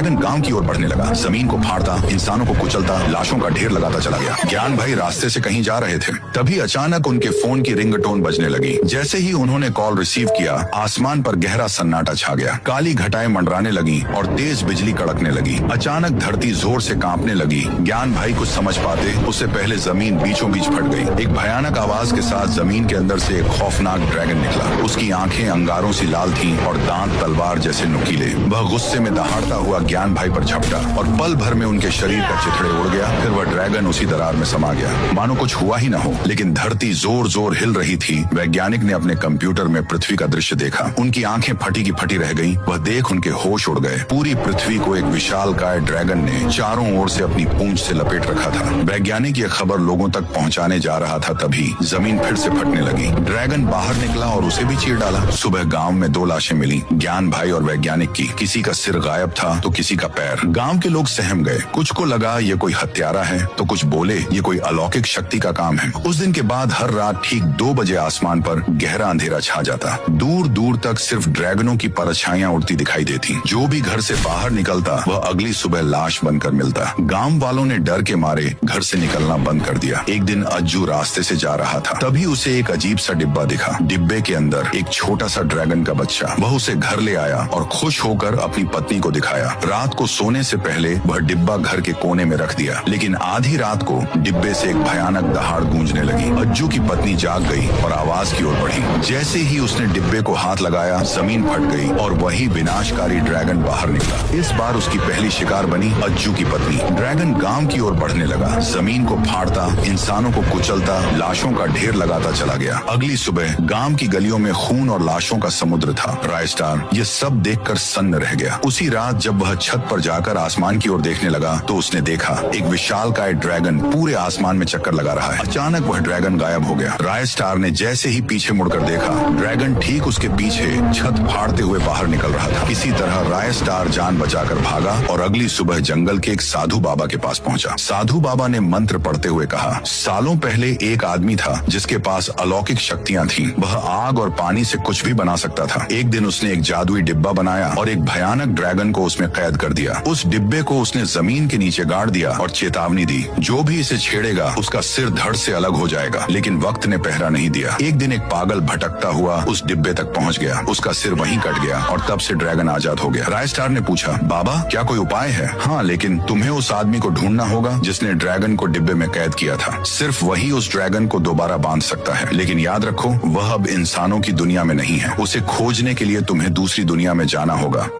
Dragon गांव की ओर बढ़ने लगा। जमीन को फाड़ता, इंसानों को कुचलता, लाशों का ढेर लगाता चला गया। ज्ञान भाई रास्ते से कहीं जा रहे थे, तभी अचानक उनके फोन की रिंगटोन बजने लगी। जैसे ही उन्होंने कॉल रिसीव किया, आसमान पर गहरा सन्नाटा छा गया। काली घटाएं मंडराने लगी और तेज बिजली कड़कने लगी। अचानक धरती जोर से कांपने लगी। ज्ञान भाई कुछ समझ पाते उससे पहले जमीन बीचों बीच फट गई। एक भयानक आवाज के साथ जमीन के अंदर से एक खौफनाक ड्रैगन निकला। उसकी आंखें अंगारों सी लाल थीं और दांत तलवार जैसे नुकीले। वह गुस्से में दहाड़ता हुआ ज्ञान भाई पर झपटा और पल भर में उनके शरीर का चिथड़े उड़ गया। फिर वह ड्रैगन उसी दरार में समा गया, मानो कुछ हुआ ही न हो। लेकिन धरती जोर जोर हिल रही थी। वैज्ञानिक ने अपने कंप्यूटर में पृथ्वी का दृश्य देखा। उनकी आंखें फटी की फटी रह गईं। वह देख उनके होश उड़ गए। पूरी पृथ्वी को एक विशालकाय ड्रैगन ने चारों ओर से अपनी पूंछ से लपेट रखा था। वैज्ञानिक ये खबर लोगों तक पहुंचाने जा रहा था, तभी जमीन फिर से फटने लगी। ड्रैगन बाहर निकला और उसे भी चीर डाला। सुबह गांव में 2 लाशें मिली, ज्ञान भाई और वैज्ञानिक की। किसी का सिर गायब था तो किसी का पैर। गांव के लोग सहम गए। कुछ को लगा ये कोई हत्यारा है तो कुछ बोले ये कोई अलौकिक शक्ति का काम है। उस दिन के बाद हर रात ठीक 2 बजे आसमान पर गहरा अंधेरा छा जाता। दूर दूर तक सिर्फ ड्रैगनों की परछाइयां उड़ती दिखाई देती। जो भी घर से बाहर निकलता वह अगली सुबह लाश बनकर मिलता। गांव वालों ने डर के मारे घर से निकलना बंद कर दिया। एक दिन अज्जू रास्ते से जा रहा था, तभी उसे एक अजीब सा डिब्बा दिखा। डिब्बे के अंदर एक छोटा सा ड्रैगन का बच्चा। वह उसे घर ले आया और खुश होकर अपनी पत्नी को दिखाया। रात को सोने से पहले वह डिब्बा घर के कोने में रख दिया। लेकिन आधी रात को डिब्बे से एक भयानक दहाड़ गूंजने लगी। अज्जू की पत्नी जाग गई और आवाज की ओर बढ़ी। जैसे ही उसने डिब्बे को हाथ लगाया, जमीन फट गई और वही विनाशकारी ड्रैगन बाहर निकला। इस बार उसकी पहली शिकार बनी अज्जू की पत्नी। ड्रैगन गांव की ओर बढ़ने लगा। जमीन को फाड़ता, इंसानों को कुचलता, लाशों का ढेर लगाता चला गया। अगली सुबह गांव की गलियों में खून और लाशों का समुद्र था। रायस्टार ये सब देखकर सन्न रह गया। उसी रात जब वह छत पर जाकर आसमान की ओर देखने लगा तो उसने देखा एक विशालकाय ड्रैगन पूरे आसमान में चक्कर लगा रहा है। अचानक वह ड्रैगन गायब हो गया। रायस्टार ने जैसे ही पीछे मुड़कर देखा, ड्रैगन ठीक उसके पीछे छत फाड़ते हुए बाहर निकल रहा था। इसी तरह रायस्टार जान बचाकर भागा और अगली सुबह जंगल के एक साधु बाबा के पास पहुंचा। साधु बाबा ने मंत्र पढ़ते हुए कहा, सालों पहले एक आदमी था जिसके पास अलौकिक शक्तियां थीं। वह आग और पानी से कुछ भी बना सकता था। एक दिन उसने एक जादुई डिब्बा बनाया और एक भयानक ड्रैगन को उसमें कैद कर दिया। उस डिब्बे को उसने जमीन के नीचे गाड़ दिया और चेतावनी दी, जो भी इसे छेड़ेगा उसका सिर धड़ से अलग हो जाएगा। लेकिन वक्त ने पहरा नहीं दिया। एक दिन एक पागल भटकता हुआ उस डिब्बे तक पहुंच गया। उसका सिर वहीं कट गया और तब से ड्रैगन आजाद हो गया। रायस्टार ने पूछा, बाबा क्या कोई उपाय है? हाँ, लेकिन तुम्हें उस आदमी को ढूंढना होगा जिसने ड्रैगन को डिब्बे में कैद किया था। सिर्फ वही उस ड्रैगन को दोबारा बांध सकता है। लेकिन याद रखो, वह अब इंसानों की दुनिया में नहीं है। उसे खोजने के लिए तुम्हें दूसरी दुनिया में जाना होगा।